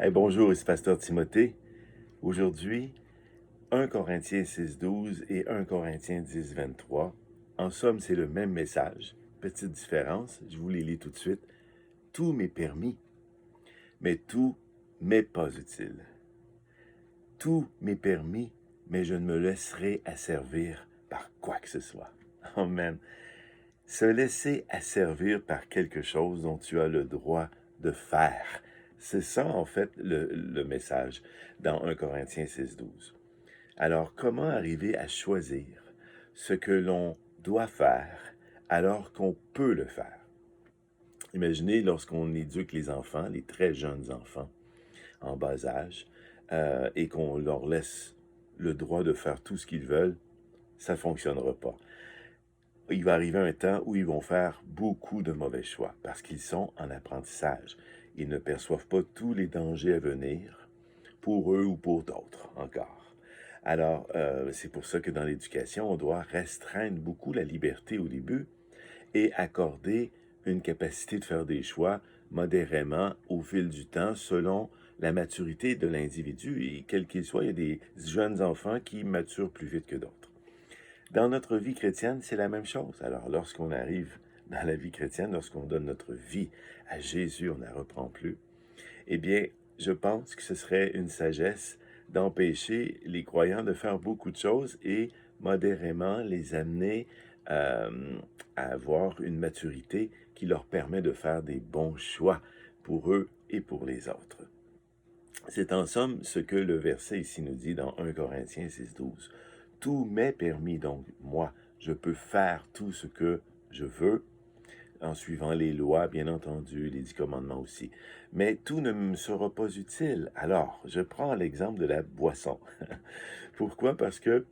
Hey, bonjour, ici Pasteur Timothée. Aujourd'hui, 1 Corinthiens 6,12 et 1 Corinthiens 10,23. En somme, c'est le même message. Petite différence, je vous les lis tout de suite. Tout m'est permis, mais tout m'est pas utile. Tout m'est permis, mais je ne me laisserai asservir par quoi que ce soit. Amen. Se laisser asservir par quelque chose dont tu as le droit de faire. C'est ça, en fait, le message dans 1 Corinthiens 6,12. Alors, comment arriver à choisir ce que l'on doit faire alors qu'on peut le faire? Imaginez lorsqu'on éduque les enfants, les très jeunes enfants, en bas âge, et qu'on leur laisse le droit de faire tout ce qu'ils veulent, ça ne fonctionnera pas. Il va arriver un temps où ils vont faire beaucoup de mauvais choix parce qu'ils sont en apprentissage. Ils ne perçoivent pas tous les dangers à venir pour eux ou pour d'autres encore. Alors, c'est pour ça que dans l'éducation, on doit restreindre beaucoup la liberté au début et accorder une capacité de faire des choix modérément au fil du temps selon la maturité de l'individu. Et quel qu'il soit, il y a des jeunes enfants qui maturent plus vite que d'autres. Dans notre vie chrétienne, c'est la même chose. Alors, lorsqu'on arrive dans la vie chrétienne, lorsqu'on donne notre vie à Jésus, on ne la reprend plus, eh bien, je pense que ce serait une sagesse d'empêcher les croyants de faire beaucoup de choses et modérément les amener à avoir une maturité qui leur permet de faire des bons choix pour eux et pour les autres. C'est en somme ce que le verset ici nous dit dans 1 Corinthiens 6,12. Tout m'est permis, donc moi, je peux faire tout ce que je veux, en suivant les lois, bien entendu, les 10 commandements aussi. Mais tout ne me sera pas utile. Alors, je prends l'exemple de la boisson. Pourquoi? Parce que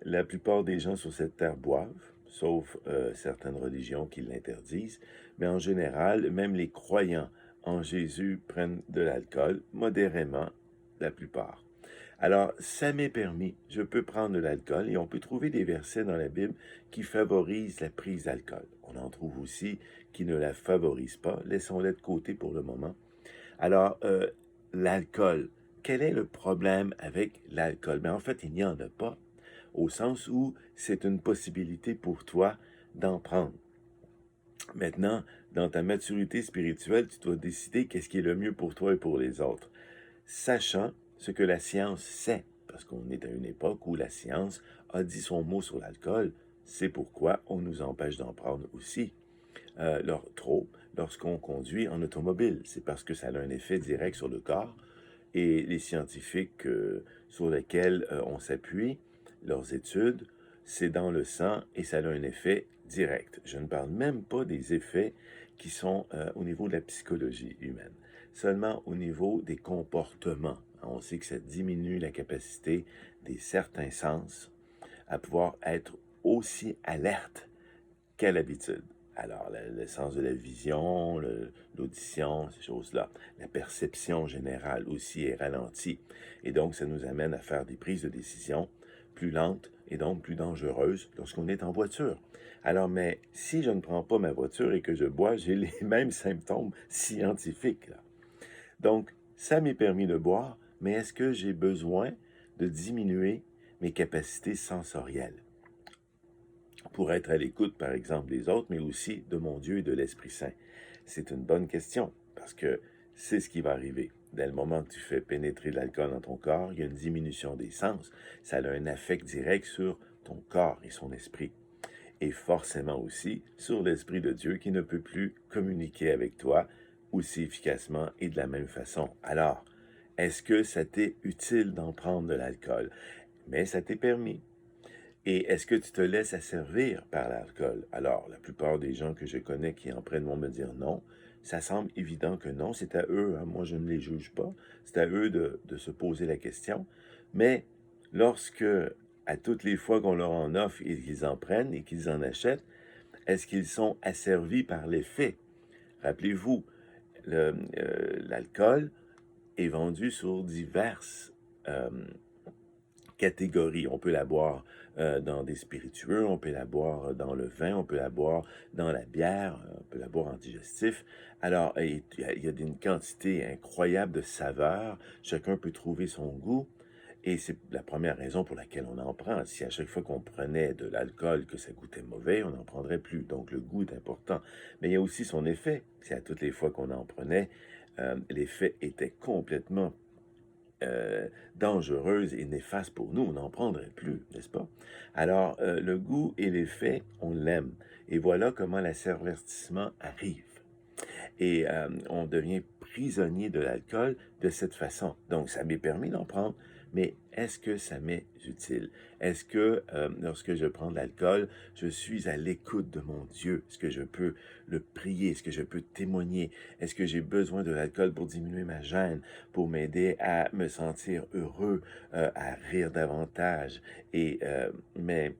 la plupart des gens sur cette terre boivent, sauf certaines religions qui l'interdisent, mais en général, même les croyants en Jésus prennent de l'alcool, modérément, la plupart. Alors, ça m'est permis, je peux prendre de l'alcool et on peut trouver des versets dans la Bible qui favorisent la prise d'alcool. On en trouve aussi qui ne la favorisent pas. Laissons-les de côté pour le moment. Alors, l'alcool, quel est le problème avec l'alcool? En fait, il n'y en a pas, au sens où c'est une possibilité pour toi d'en prendre. Maintenant, dans ta maturité spirituelle, tu dois décider qu'est-ce qui est le mieux pour toi et pour les autres, sachant ce que la science sait, parce qu'on est à une époque où la science a dit son mot sur l'alcool, c'est pourquoi on nous empêche d'en prendre aussi. Trop, lorsqu'on conduit en automobile, c'est parce que ça a un effet direct sur le corps, et les scientifiques sur lesquels on s'appuie, leurs études, c'est dans le sang et ça a un effet direct. Je ne parle même pas des effets qui sont au niveau de la psychologie humaine, seulement au niveau des comportements. On sait que ça diminue la capacité des certains sens à pouvoir être aussi alerte qu'à l'habitude. Alors, le sens de la vision, l'audition, ces choses-là. La perception générale aussi est ralentie. Et donc, ça nous amène à faire des prises de décision plus lentes et donc plus dangereuses lorsqu'on est en voiture. Alors, mais si je ne prends pas ma voiture et que je bois, j'ai les mêmes symptômes scientifiques, là. Donc, ça m'est permis de boire, mais est-ce que j'ai besoin de diminuer mes capacités sensorielles pour être à l'écoute, par exemple, des autres, mais aussi de mon Dieu et de l'Esprit Saint? C'est une bonne question, parce que c'est ce qui va arriver. Dès le moment que tu fais pénétrer de l'alcool dans ton corps, il y a une diminution des sens. Ça a un affect direct sur ton corps et son esprit. Et forcément aussi sur l'Esprit de Dieu qui ne peut plus communiquer avec toi aussi efficacement et de la même façon. Alors, est-ce que ça t'est utile d'en prendre de l'alcool? Mais ça t'est permis. Et est-ce que tu te laisses asservir par l'alcool? Alors, la plupart des gens que je connais qui en prennent vont me dire non. Ça semble évident que non. C'est à eux, hein, moi je ne les juge pas. C'est à eux de se poser la question. Mais lorsque, à toutes les fois qu'on leur en offre et qu'ils en prennent et qu'ils en achètent, est-ce qu'ils sont asservis par l'effet? Rappelez-vous, l'alcool est vendu sur diverses catégories. On peut la boire dans des spiritueux, on peut la boire dans le vin, on peut la boire dans la bière, on peut la boire en digestif. Alors, il y a une quantité incroyable de saveurs. Chacun peut trouver son goût. Et c'est la première raison pour laquelle on en prend. Si à chaque fois qu'on prenait de l'alcool que ça goûtait mauvais, on n'en prendrait plus. Donc le goût est important. Mais il y a aussi son effet. Si à toutes les fois qu'on en prenait, l'effet était complètement dangereuse et néfaste pour nous, on n'en prendrait plus, n'est-ce pas? Alors, le goût et l'effet, on l'aime. Et voilà comment l'asservissement arrive. Et on devient prisonnier de l'alcool de cette façon. Donc, ça m'est permis d'en prendre, mais est-ce que ça m'est utile? Est-ce que lorsque je prends de l'alcool, je suis à l'écoute de mon Dieu? Est-ce que je peux le prier? Est-ce que je peux témoigner? Est-ce que j'ai besoin de l'alcool pour diminuer ma gêne, pour m'aider à me sentir heureux, à rire davantage? Mais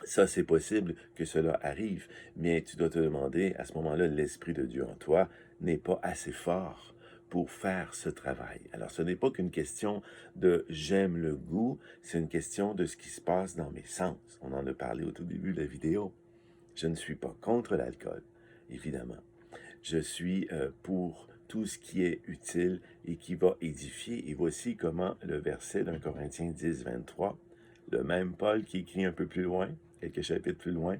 ça, c'est possible que cela arrive, mais tu dois te demander, à ce moment-là, l'Esprit de Dieu en toi n'est pas assez fort pour faire ce travail. Alors, ce n'est pas qu'une question de j'aime le goût, c'est une question de ce qui se passe dans mes sens. On en a parlé au tout début de la vidéo. Je ne suis pas contre l'alcool, évidemment. Je suis pour tout ce qui est utile et qui va édifier. Et voici comment le verset d'un Corinthiens 10, 23, le même Paul qui écrit un peu plus loin, quelques chapitres plus loin,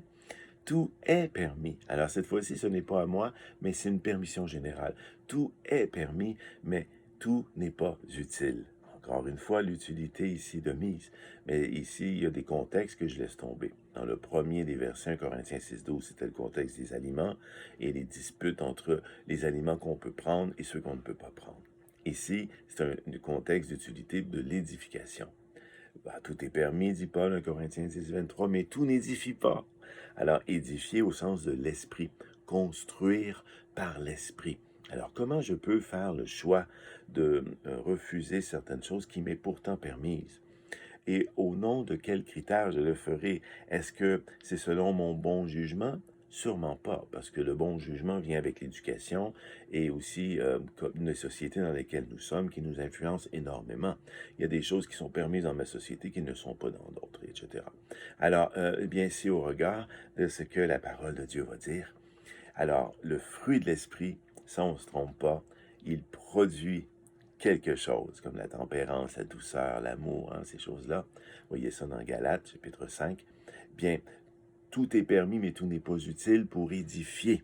tout est permis. Alors cette fois-ci, ce n'est pas à moi, mais c'est une permission générale. Tout est permis, mais tout n'est pas utile. Encore une fois, l'utilité ici de mise. Mais ici, il y a des contextes que je laisse tomber. Dans le premier des versets 1 Corinthiens 6, 12, c'était le contexte des aliments et les disputes entre les aliments qu'on peut prendre et ceux qu'on ne peut pas prendre. Ici, c'est un contexte d'utilité de l'édification. Tout est permis, dit Paul, 1 Corinthiens 10, 23, mais tout n'édifie pas. Alors, édifier au sens de l'esprit, construire par l'esprit. Alors, comment je peux faire le choix de refuser certaines choses qui m'est pourtant permise? Et au nom de quels critères je le ferai? Est-ce que c'est selon mon bon jugement? Sûrement pas, parce que le bon jugement vient avec l'éducation et aussi comme une société dans laquelle nous sommes qui nous influence énormément. Il y a des choses qui sont permises dans ma société qui ne sont pas dans d'autres, etc. Alors, eh bien, c'est au regard de ce que la parole de Dieu va dire. Alors, le fruit de l'esprit, ça on ne se trompe pas, il produit quelque chose, comme la tempérance, la douceur, l'amour, hein, ces choses-là. Vous voyez ça dans Galates, chapitre 5. Bien, tout est permis, mais tout n'est pas utile pour édifier.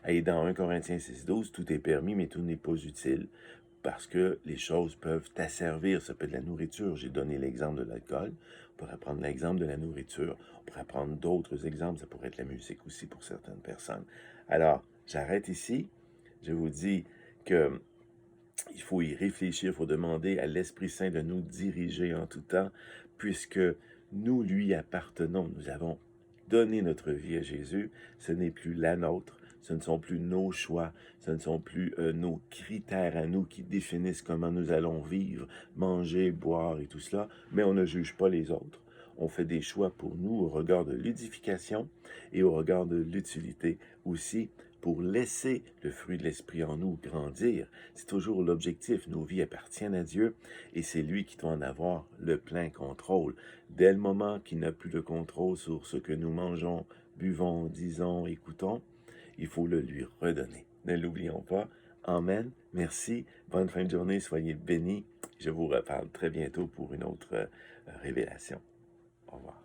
Et dans 1 Corinthiens 6, 12, tout est permis, mais tout n'est pas utile parce que les choses peuvent t'asservir. Ça peut être la nourriture. J'ai donné l'exemple de l'alcool. On pourrait prendre l'exemple de la nourriture. On pourrait prendre d'autres exemples. Ça pourrait être la musique aussi pour certaines personnes. Alors, j'arrête ici. Je vous dis que il faut y réfléchir, il faut demander à l'Esprit Saint de nous diriger en tout temps, puisque nous lui appartenons. Nous avons donné notre vie à Jésus. Ce n'est plus la nôtre. Ce ne sont plus nos choix, ce ne sont plus nos critères à nous qui définissent comment nous allons vivre, manger, boire et tout cela, mais on ne juge pas les autres. On fait des choix pour nous au regard de l'édification et au regard de l'utilité aussi pour laisser le fruit de l'esprit en nous grandir. C'est toujours l'objectif. Nos vies appartiennent à Dieu et c'est lui qui doit en avoir le plein contrôle. Dès le moment qu'il n'a plus de contrôle sur ce que nous mangeons, buvons, disons, écoutons, il faut le lui redonner. Ne l'oublions pas. Amen. Merci. Bonne fin de journée. Soyez bénis. Je vous reparle très bientôt pour une autre révélation. Au revoir.